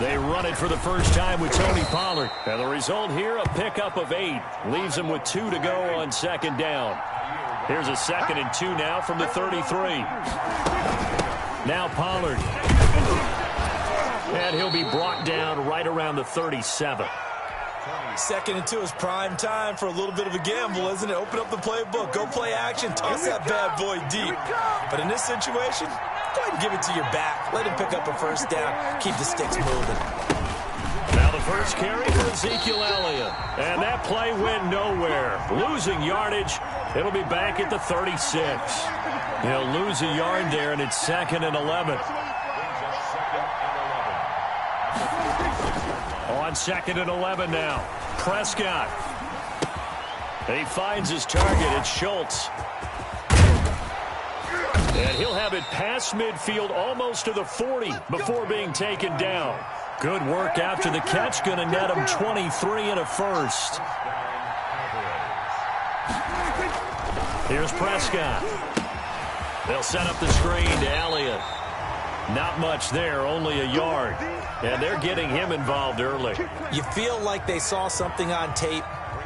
They run it for the first time with Tony Pollard. And the result here, a pickup of 8. Leaves them with 2 to go on second down. Here's a 2nd and 2 now from the 33. Now Pollard. And he'll be brought down right around the 37. 2nd and 2 is prime time for a little bit of a gamble, isn't it? Open up the playbook, go play action, toss that bad boy deep. But in this situation, go ahead and give it to your back. Let him pick up a first down. Keep the sticks moving. Now the first carry for Ezekiel Elliott. And that play went nowhere. Losing yardage. It'll be back at the 36. He'll lose a yard there, and it's 2nd and 11. On 2nd and 11 now. Prescott. He finds his target. It's Schultz. And he'll have it past midfield almost to the 40 before being taken down. Good work after the catch. Going to net him 23 and a first. Here's Prescott. They'll set up the screen to Elliott. Not much there, only a yard. And they're getting him involved early. You feel like they saw something on tape,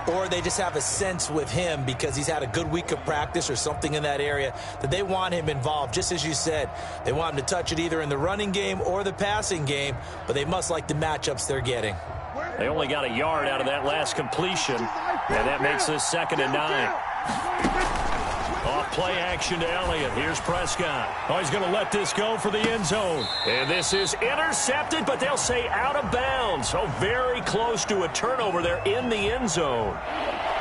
or they just have a sense with him because he's had a good week of practice or something in that area that they want him involved. Just as you said, they want him to touch it either in the running game or the passing game, but they must like the matchups they're getting. They only got a yard out of that last completion, and that makes this 2nd and 9. Off play action to Elliott. Here's Prescott. Oh, he's going to let this go for the end zone. And this is intercepted, but they'll say out of bounds. Oh, very close to a turnover there in the end zone.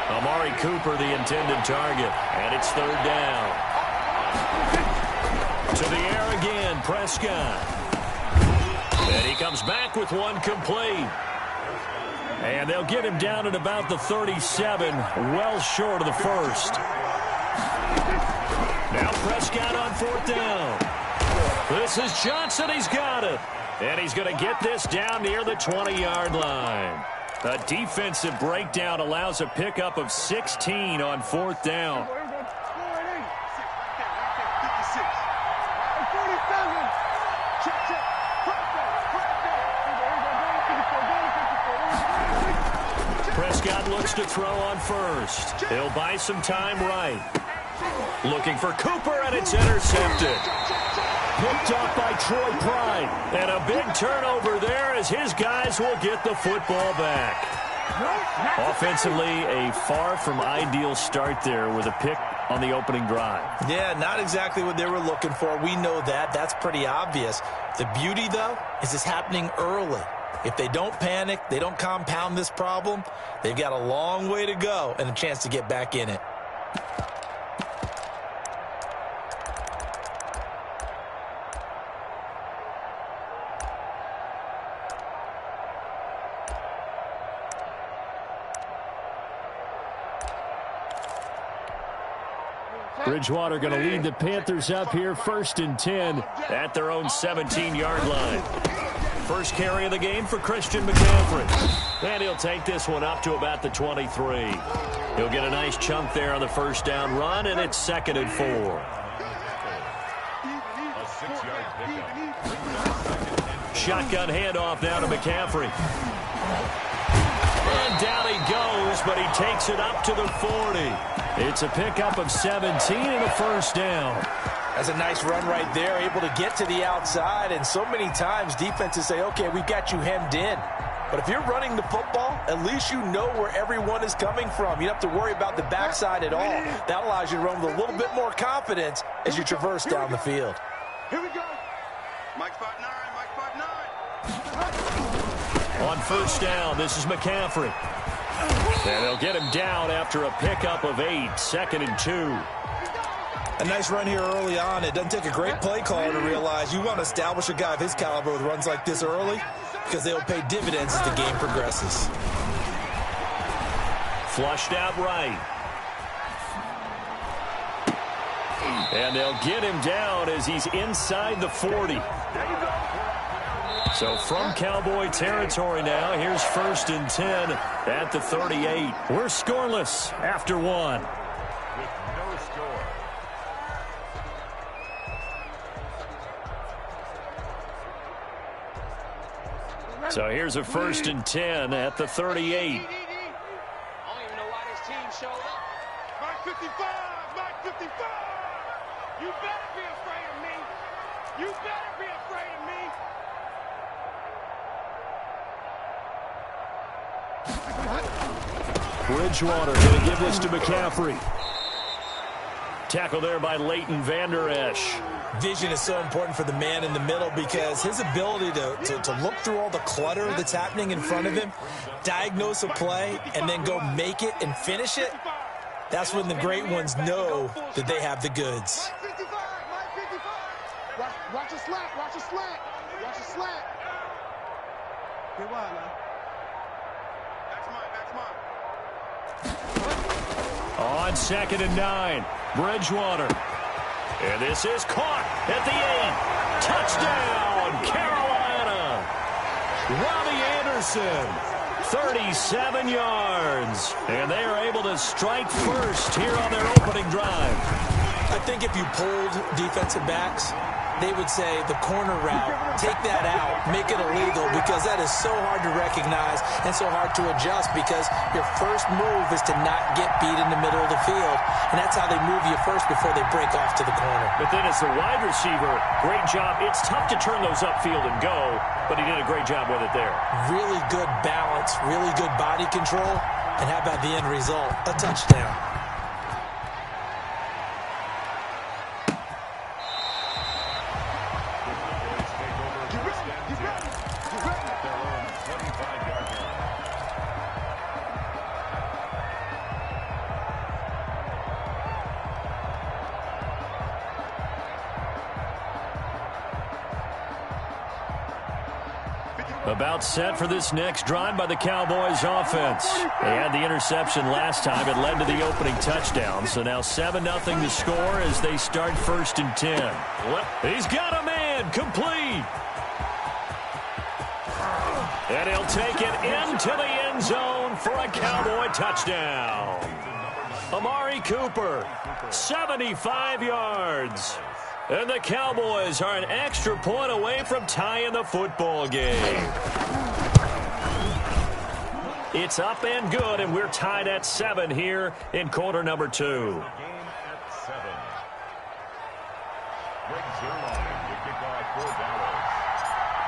Amari Cooper, the intended target. And it's 3rd down. To the air again, Prescott. And he comes back with one complete. And they'll get him down at about the 37, well short of the first. Now Prescott on 4th down. This is Johnson. He's got it. And he's going to get this down near the 20-yard line. A defensive breakdown allows a pickup of 16 on 4th down. Prescott looks to throw on first. He'll buy some time right. Looking for Cooper, and it's intercepted. Picked up by Troy Pride. And a big turnover there as his guys will get the football back. Offensively, a far from ideal start there with a pick on the opening drive. Yeah, not exactly what they were looking for. We know that. That's pretty obvious. The beauty, though, is it's happening early. If they don't panic, they don't compound this problem, they've got a long way to go and a chance to get back in it. Bridgewater going to lead the Panthers up here, 1st and 10 at their own 17-yard line. First carry of the game for Christian McCaffrey. And he'll take this one up to about the 23. He'll get a nice chunk there on the first down run, and it's 2nd and 4. Shotgun handoff now to McCaffrey. And down he goes, but he takes it up to the 40. It's a pickup of 17 and a first down. That's a nice run right there, able to get to the outside. And so many times defenses say, okay, we've got you hemmed in. But if you're running the football, at least you know where everyone is coming from. You don't have to worry about the backside at all. That allows you to run with a little bit more confidence as you traverse down the field. Here we go. Mike 5'9", Mike 5'9". On first down, this is McCaffrey. And they'll get him down after a pickup of 8, 2nd and 2. A nice run here early on. It doesn't take a great play caller to realize you want to establish a guy of his caliber with runs like this early because they'll pay dividends as the game progresses. Flushed out right. And they'll get him down as he's inside the 40. So from Cowboy territory now, here's 1st and 10 at the 38. We're scoreless after 1. So here's a 1st and 10 at the 38. I don't even know why this team showed up. Mike 55! Mike 55! You better be afraid of me! You better be afraid of me! Bridgewater going to give this to McCaffrey. Tackle there by Leighton Vander Esch. Vision is so important for the man in the middle because his ability to look through all the clutter that's happening in front of him, diagnose a play, and then go make it and finish it, that's when the great ones know that they have the goods. Watch a slant, watch a slant, watch a slant. Get wild now. On 2nd and 9, Bridgewater. And this is caught at the 8. Touchdown, Carolina. Robbie Anderson, 37 yards. And they are able to strike first here on their opening drive. I think if you polled defensive backs, they would say the corner route, take that out, make it illegal, because that is so hard to recognize and so hard to adjust because your first move is to not get beat in the middle of the field, and that's how they move you first before they break off to the corner. But then as the wide receiver, great job. It's tough to turn those upfield and go, but he did a great job with it there. Really good balance, really good body control, and how about the end result? A touchdown. About set for this next drive by the Cowboys offense. They had the interception last time. It led to the opening touchdown. So now 7-0 the score as they start 1st and 10. He's got a man complete. And he'll take it into the end zone for a Cowboy touchdown. Amari Cooper, 75 yards. And the Cowboys are an extra point away from tying the football game. It's up and good, and we're tied at 7 here in quarter number 2.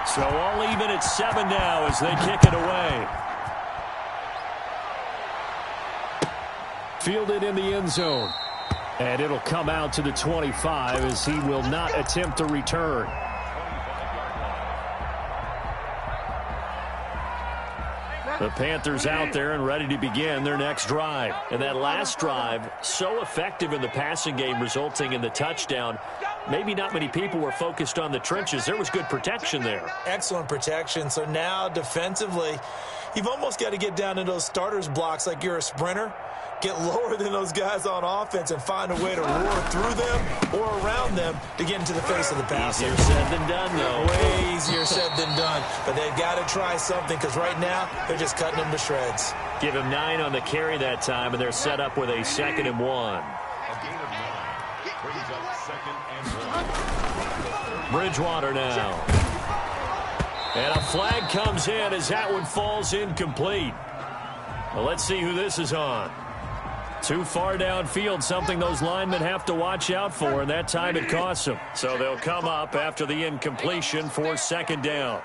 So all even at 7 now as they kick it away. Fielded in the end zone. And it'll come out to the 25 as he will not attempt to return. The Panthers out there and ready to begin their next drive. And that last drive, so effective in the passing game, resulting in the touchdown. Maybe not many people were focused on the trenches. There was good protection there. Excellent protection. So now defensively, you've almost got to get down in those starters blocks like you're a sprinter. Get lower than those guys on offense and find a way to roar through them or around them to get into the face of the passer. Easier said than done, though. Way easier said than done. But they've got to try something because right now they're just cutting them to shreds. Give him 9 on the carry that time, and they're set up with a 2nd and 1. Bridgewater now. And a flag comes in as that one falls incomplete. Well, let's see who this is on. Too far downfield, something those linemen have to watch out for, and that time it costs them. So they'll come up after the incompletion for 2nd down.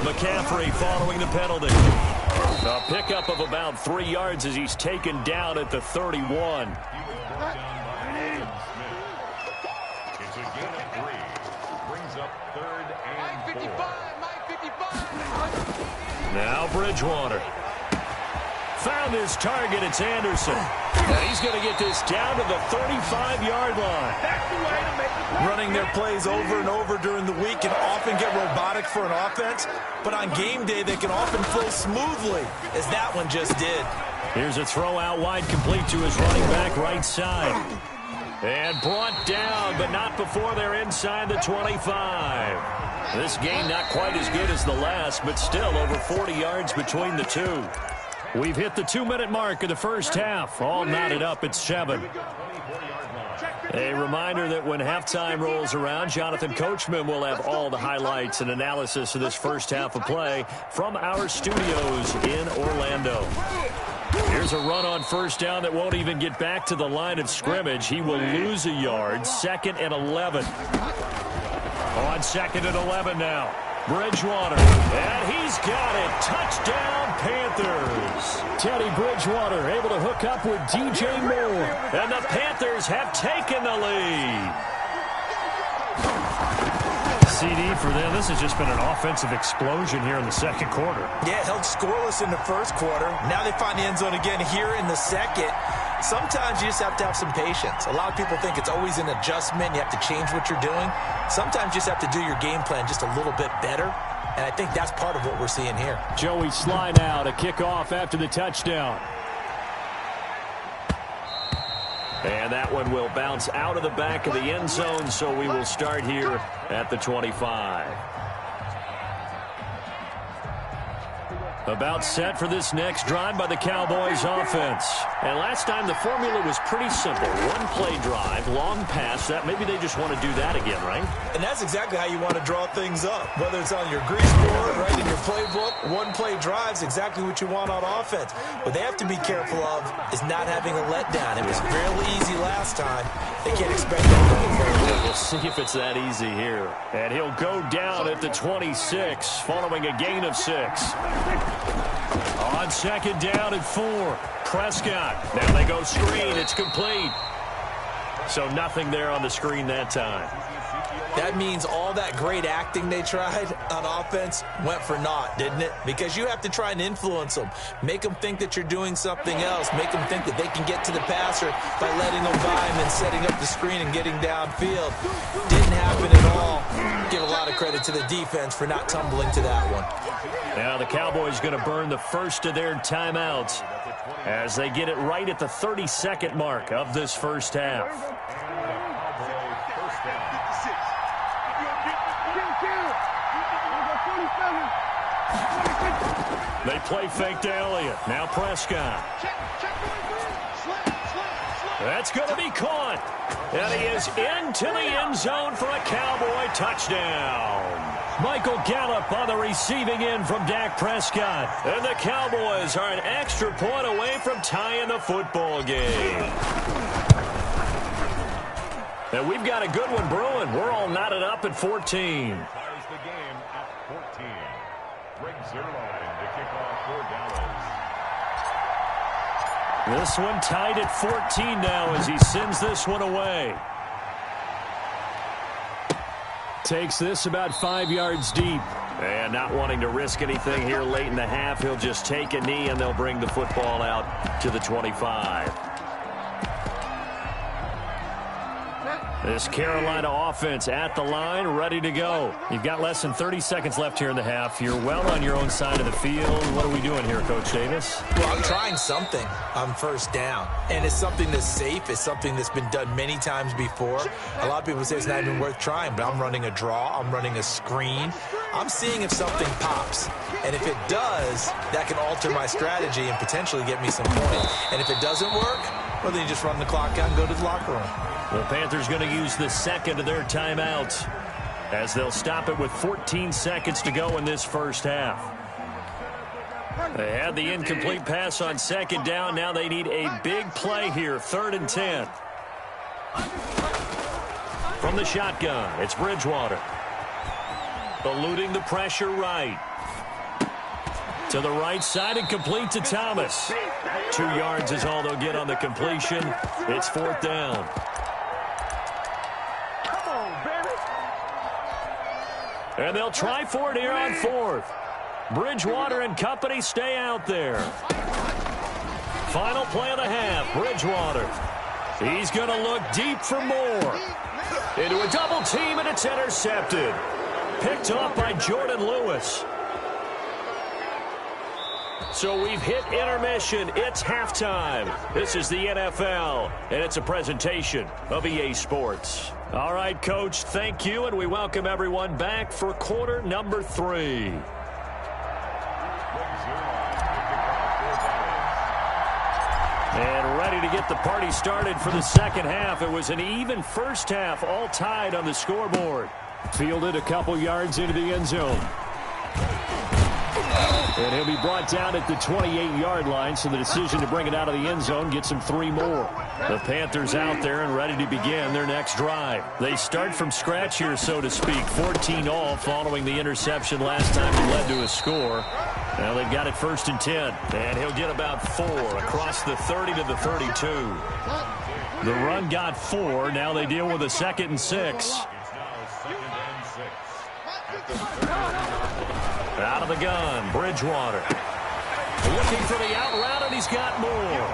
McCaffrey following the penalty. A pickup of about 3 yards as he's taken down at the 31. It's a gain of 3. Brings up 3rd and 4. Now Bridgewater. Found his target. It's Anderson. And he's going to get this down to the 35-yard line. That's the way to make the play. Running their plays over and over during the week can often get robotic for an offense, but on game day they can often flow smoothly, as that one just did. Here's a throw out wide, complete to his running back right side. And brought down, but not before they're inside the 25. This game not quite as good as the last, but still over 40 yards between the two. We've hit the 2-minute mark of the first half. All knotted up at 7. A reminder that when halftime rolls around, Jonathan Coachman will have all the highlights and analysis of this first half of play from our studios in Orlando. Here's a run on first down that won't even get back to the line of scrimmage. He will lose a yard. 2nd and 11. On 2nd and 11 now. Bridgewater, and he's got it. Touchdown, Panthers. Teddy Bridgewater able to hook up with DJ Moore. And the Panthers have taken the lead. CD for them. This has just been an offensive explosion here in the second quarter. Yeah, held scoreless in the first quarter. Now they find the end zone again here in the second. Sometimes you just have to have some patience. A lot of people think it's always an adjustment. You have to change what you're doing. Sometimes you just have to do your game plan just a little bit better. And I think that's part of what we're seeing here. Joey Sly now to kick off after the touchdown. And that one will bounce out of the back of the end zone, so we will start here at the 25. About set for this next drive by the Cowboys offense. And last time the formula was pretty simple. One play drive, long pass. That maybe they just want to do that again, right? And that's exactly how you want to draw things up. Whether it's on your grease board, right in your playbook, one play drive is exactly what you want on offense. What they have to be careful of is not having a letdown. It was real easy last time. They can't expect that going forward. We'll see if it's that easy here. And he'll go down at the 26 following a gain of 6. On 2nd down and 4. Prescott. Now they go screen. It's complete. So nothing there on the screen that time. That means all that great acting they tried on offense went for naught, didn't it? Because you have to try and influence them. Make them think that you're doing something else. Make them think that they can get to the passer by letting them by him and setting up the screen and getting downfield. Didn't happen at all. Give a lot of credit to the defense for not tumbling to that one. Now the Cowboys going to burn the first of their timeouts as they get it right at the 32nd mark of this first half. They play fake to Elliott. Now Prescott. That's going to be caught. And he is into the end zone for a Cowboy touchdown. Michael Gallup on the receiving end from Dak Prescott. And the Cowboys are an extra point away from tying the football game. And we've got a good one brewing. We're all knotted up at 14. Ties the game at 14. Greg Zerline to kick off for Dallas. This one tied at 14 now as he sends this one away. Takes this about 5 yards deep. And not wanting to risk anything here late in the half, he'll just take a knee and they'll bring the football out to the 25. This Carolina offense at the line, ready to go. You've got less than 30 seconds left here in the half. You're well on your own side of the field. What are we doing here, Coach Davis? Well, I'm trying something on first down. And it's something that's safe. It's something that's been done many times before. A lot of people say it's not even worth trying, but I'm running a draw. I'm running a screen. I'm seeing if something pops. And if it does, that can alter my strategy and potentially get me some points. And if it doesn't work, well, then you just run the clock out and go to the locker room. The Panthers going to use the second of their timeouts as they'll stop it with 14 seconds to go in this first half. They had the incomplete pass on 2nd down. Now they need a big play here, 3rd and 10. From the shotgun, it's Bridgewater. Eluding the pressure right. To the right side and complete to Thomas. 2 yards is all they'll get on the completion. It's 4th down. And they'll try for it here on 4th. Bridgewater and company stay out there. Final play of the half, Bridgewater. He's going to look deep for more. Into a double team, and it's intercepted. Picked off by Jordan Lewis. So we've hit intermission. It's halftime. This is the NFL, and it's a presentation of EA Sports. All right, Coach, thank you, and we welcome everyone back for quarter number 3. And ready to get the party started for the second half. It was an even first half, all tied on the scoreboard. Fielded a couple yards into the end zone. And he'll be brought down at the 28-yard line, so the decision to bring it out of the end zone gets him 3 more. The Panthers out there and ready to begin their next drive. They start from scratch here, so to speak. 14 all following the interception last time he led to a score. Now they've got it 1st and 10. And he'll get about 4 across the 30 to the 32. The run got 4. Now they deal with a 2nd and 6. Out of the gun, Bridgewater. Looking for the out route, and he's got more.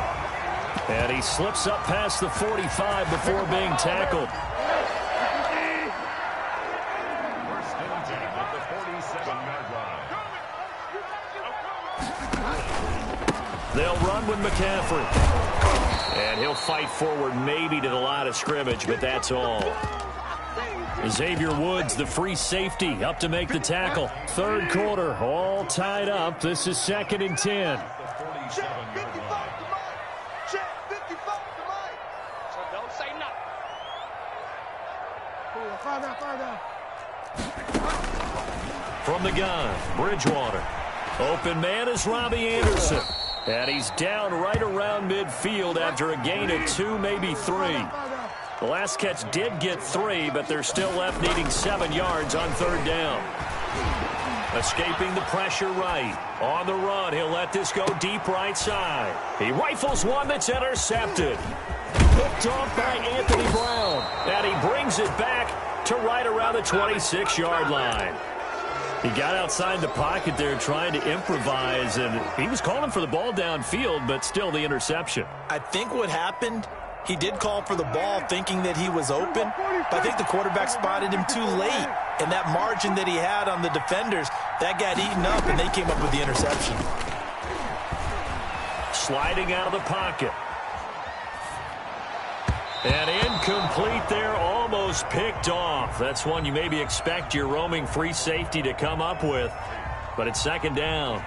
And he slips up past the 45 before being tackled. First and 10 at the 47-yard line. They'll run with McCaffrey. And he'll fight forward maybe to the line of scrimmage, but that's all. Xavier Woods, the free safety, up to make the tackle. 3rd quarter, all tied up. This is 2nd and 10. Don't say nothing. From the gun, Bridgewater. Open man is Robbie Anderson. And he's down right around midfield after a gain of 2, maybe 3. The last catch did get 3, but they're still left needing 7 yards on 3rd down. Escaping the pressure right. On the run, he'll let this go deep right side. He rifles one that's intercepted. Picked off by Anthony Brown. And he brings it back to right around the 26-yard line. He got outside the pocket there trying to improvise, and he was calling for the ball downfield, but still the interception. I think what happened, he did call for the ball thinking that he was open, but I think the quarterback spotted him too late. And that margin that he had on the defenders, that got eaten up, and they came up with the interception. Sliding out of the pocket. And incomplete there, almost picked off. That's one you maybe expect your roaming free safety to come up with, but it's 2nd down.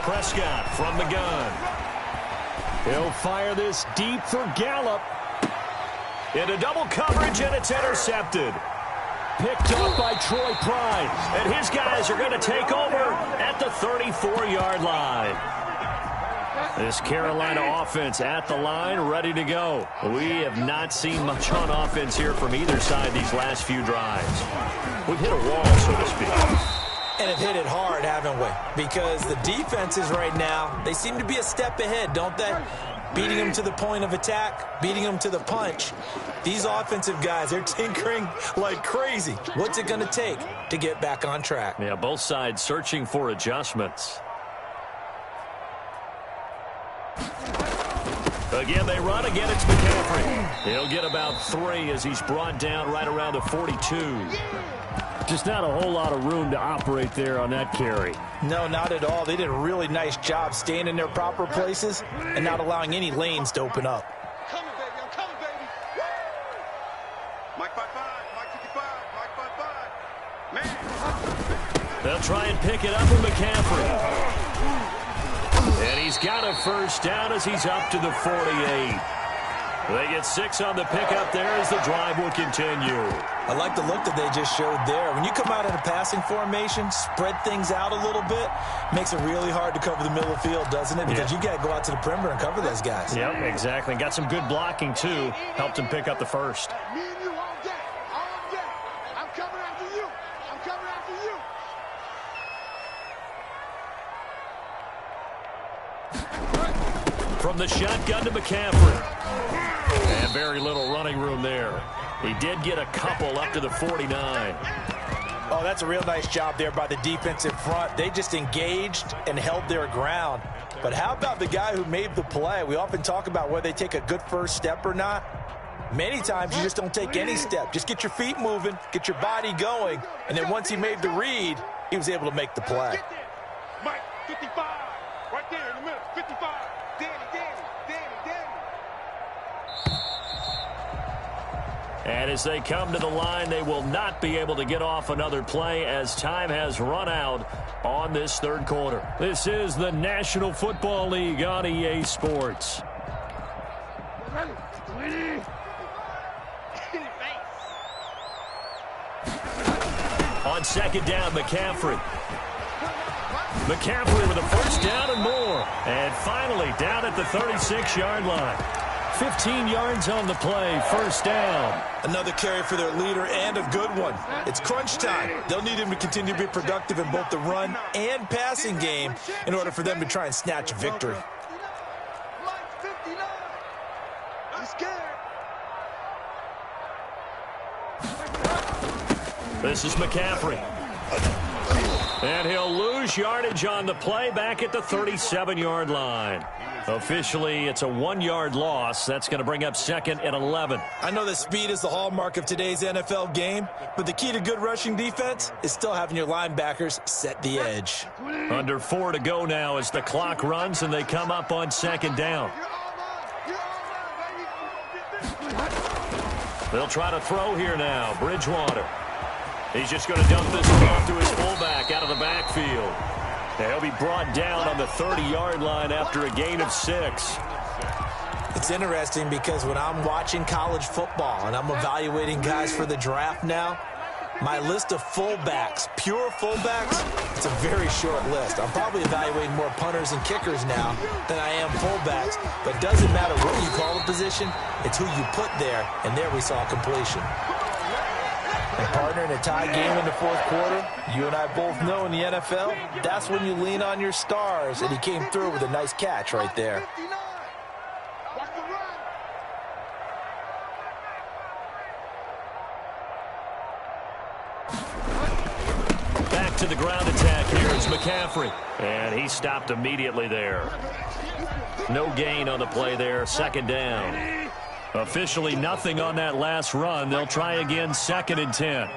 Prescott from the gun. He'll fire this deep for Gallup. Into double coverage, and it's intercepted. Picked up by Troy Pride. And his guys are going to take over at the 34-yard line. This Carolina offense at the line, ready to go. We have not seen much on offense here from either side these last few drives. We've hit a wall, so to speak. And have hit it hard, haven't we? Because the defenses right now, they seem to be a step ahead, don't they? Beating them to the point of attack, beating them to the punch. These offensive guys, they're tinkering like crazy. What's it going to take to get back on track? Yeah, both sides searching for adjustments. Again, they run. Again, it's McCaffrey. He'll get about 3 as he's brought down right around the 42. Just not a whole lot of room to operate there on that carry. No, not at all. They did a really nice job staying in their proper places and not allowing any lanes to open up. Coming, baby. I'm coming, baby. Mike 5-5. Mike 55. Mike 5-5. Man. They'll try and pick it up with McCaffrey. And he's got a first down as he's up to the 48. They get 6 on the pickup there as the drive will continue. I like the look that they just showed there. When you come out in a passing formation, spread things out a little bit, makes it really hard to cover the middle of the field, doesn't it? Because you got to go out to the perimeter and cover those guys. Yep, exactly. Got some good blocking, too. Helped him pick up the first. Me and you all day. All day. I'm coming after you. I'm coming after you. From the shotgun to McCaffrey. And very little running room there. He did get a couple up to the 49. Oh, that's a real nice job there by the defensive front. They just engaged and held their ground. But how about the guy who made the play? We often talk about whether they take a good first step or not. Many times you just don't take any step. Just get your feet moving, get your body going, and then once he made the read, he was able to make the play. Get there. Mike, 55. Right there in the middle. 55. Danny. And as they come to the line, they will not be able to get off another play as time has run out on this third quarter. This is the National Football League on EA Sports. On second down, McCaffrey. McCaffrey with a first down and more. And finally down at the 36-yard line. 15 yards on the play, first down. Another carry for their leader and a good one. It's crunch time. They'll need him to continue to be productive in both the run and passing game in order for them to try and snatch a victory. This is McCaffrey. And he'll lose yardage on the play back at the 37-yard line. Officially, it's a 1-yard loss. That's going to bring up second and 11. I know that speed is the hallmark of today's NFL game, but the key to good rushing defense is still having your linebackers set the edge. Under 4 to go now as the clock runs and they come up on second down. They'll try to throw here now. Bridgewater. He's just going to dump this one off to his fullback out of the backfield. And he'll be brought down on the 30-yard line after a gain of 6. It's interesting because when I'm watching college football and I'm evaluating guys for the draft now, my list of fullbacks, pure fullbacks, it's a very short list. I'm probably evaluating more punters and kickers now than I am fullbacks. But it doesn't matter what you call the position, it's who you put there, and there we saw completion. And partner, in a tie game in the fourth quarter, you and I both know in the NFL, that's when you lean on your stars, and he came through with a nice catch right there. Back to the ground attack here is McCaffrey. And he stopped immediately there. No gain on the play there, second down. Officially nothing on that last run. They'll try again, second and 10.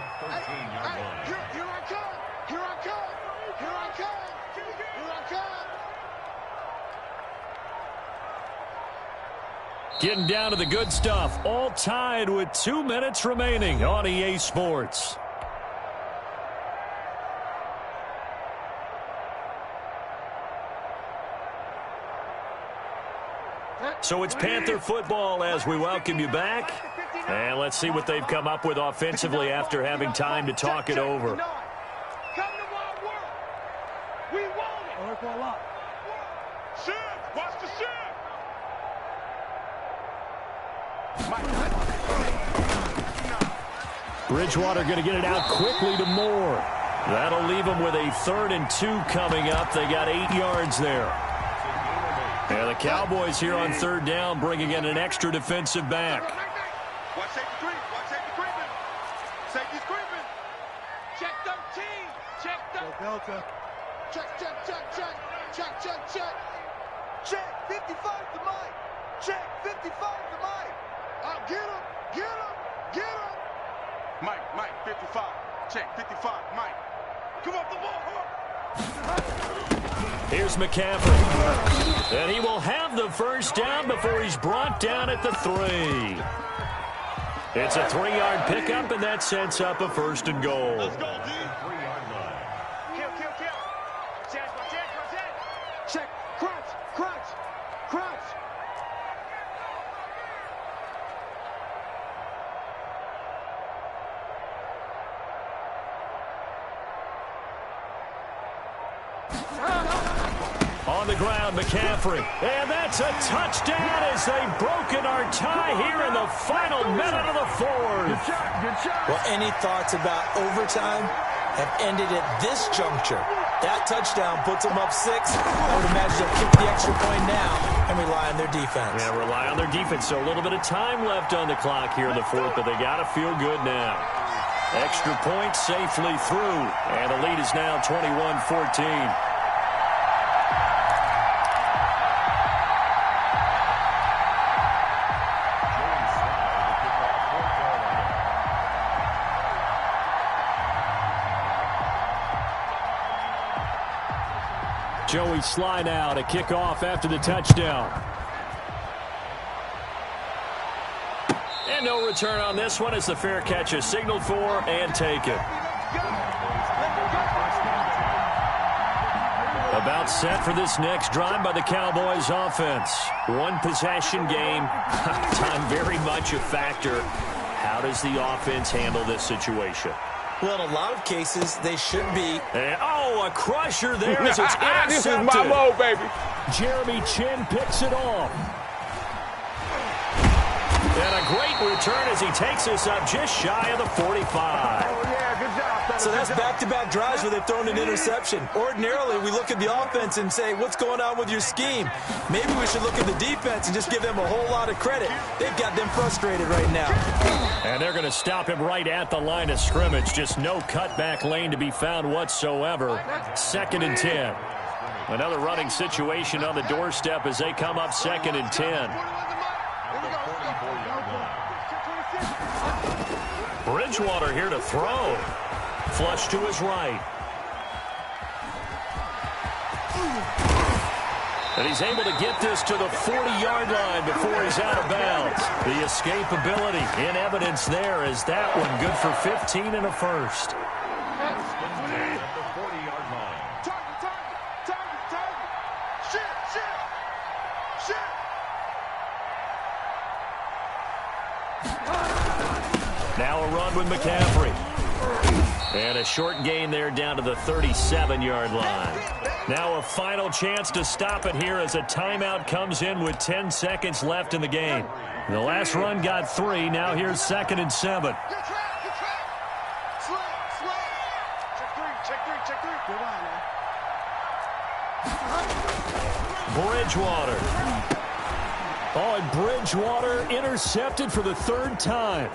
Getting down to the good stuff. All tied with 2 minutes remaining on EA Sports. So it's Panther football as we welcome you back. And let's see what they've come up with offensively after having time to talk it over. Come to my work. We want it. Shift. Watch the shift. Bridgewater going to get it out quickly to Moore. That'll leave them with a 3rd and 2 coming up. They got 8 yards there. And the Cowboys here on 3rd down bringing in an extra defensive back. Watch safety creep. Watch safety creeping. Safety's creeping. Check 13. Check 13. Delta. Check. Check 55 to Mike. Check 55 to Mike. Get him. Mike, 55. Check 55, Mike. Come off the ball, Here's McCaffrey. And he will have the first down before he's brought down at the 3. It's a 3-yard pickup, and that sets up a 1st and goal. Let's go, D. Kill. Check. Crunch. On the ground, McCaffrey. And that's a touchdown as they've broken our tie here in the final minute of the 4th. Good shot. Well, any thoughts about overtime have ended at this juncture. That touchdown puts them up 6. I would imagine they'll kick the extra point now and rely on their defense. Yeah, rely on their defense. So a little bit of time left on the clock here in the 4th, but they got to feel good now. Extra point safely through, and the lead is now 21-14. Joey Sly now to kick off after the touchdown. And no return on this one as the fair catch is signaled for and taken. About set for this next drive by the Cowboys offense. One possession game. Time very much a factor. How does the offense handle this situation? Well, in a lot of cases, they should be. And, a crusher there as it's intercepted. This is my mode, baby. Jeremy Chin picks it off. And a great return as he takes this up just shy of the 45. Oh, yeah, good job, fellas. So that's back-to-back drives where they've thrown an interception. Ordinarily, we look at the offense and say, what's going on with your scheme? Maybe we should look at the defense and just give them a whole lot of credit. They've got them frustrated right now. And they're going to stop him right at the line of scrimmage. Just no cutback lane to be found whatsoever. 2nd and 10. Another running situation on the doorstep as they come up 2nd and 10. Bridgewater here to throw. Flush to his right. And he's able to get this to the 40-yard line before he's out of bounds. The escapability in evidence there is that one good for 15 and a first. At the 40-yard line. Target. Shit. Now a run with McCaffrey. And a short gain there down to the 37-yard line. Now a final chance to stop it here as a timeout comes in with 10 seconds left in the game. The last run got 3. Now here's 2nd and 7. Good track. Slow. Check three. Good on, man. Bridgewater. And Bridgewater intercepted for the 3rd time.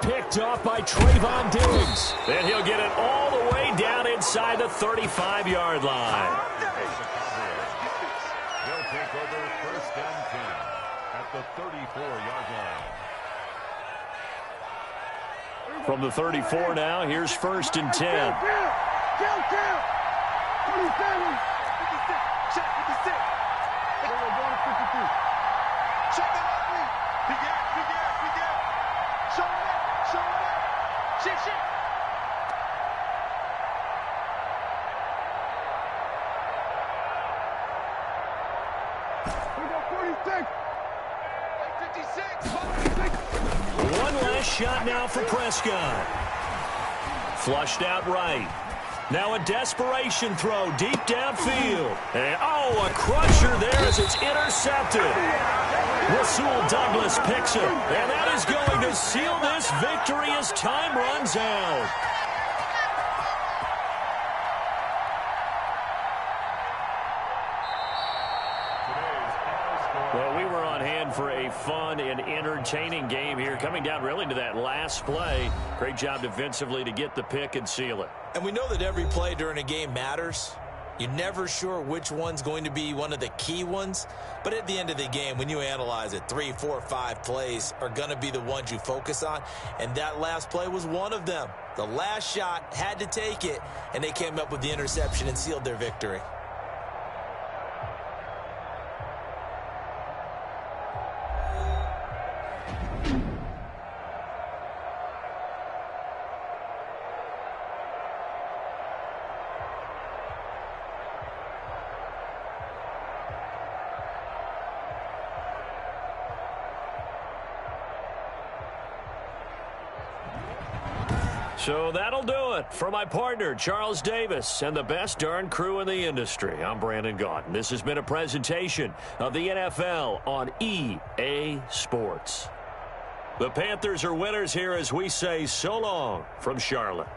Picked off by Trayvon Diggs. And he'll get it all the way down inside the 35-yard line. They'll take over 1st and 10 at the 34-yard line. From the 34 now, here's 1st and 10. Kill. 27. 56. Check 56. Check that out, please. Big gap. Show it up. Shit. We got 46. 56. One last shot now for Prescott. Flushed out right. Now a desperation throw deep downfield. And, a crusher there as it's intercepted. Rasul Douglas picks it. And that is going to seal this victory as time runs out. Well, we were on hand for a fun and entertaining game here. Coming down really to that last play. Great job defensively to get the pick and seal it. And we know that every play during a game matters. You're never sure which one's going to be one of the key ones. But at the end of the game, when you analyze it, 3, 4, 5 plays are going to be the ones you focus on. And that last play was one of them. The last shot had to take it, and they came up with the interception and sealed their victory. So that'll do it for my partner, Charles Davis, and the best darn crew in the industry. I'm Brandon Gaudin. This has been a presentation of the NFL on EA Sports. The Panthers are winners here as we say so long from Charlotte.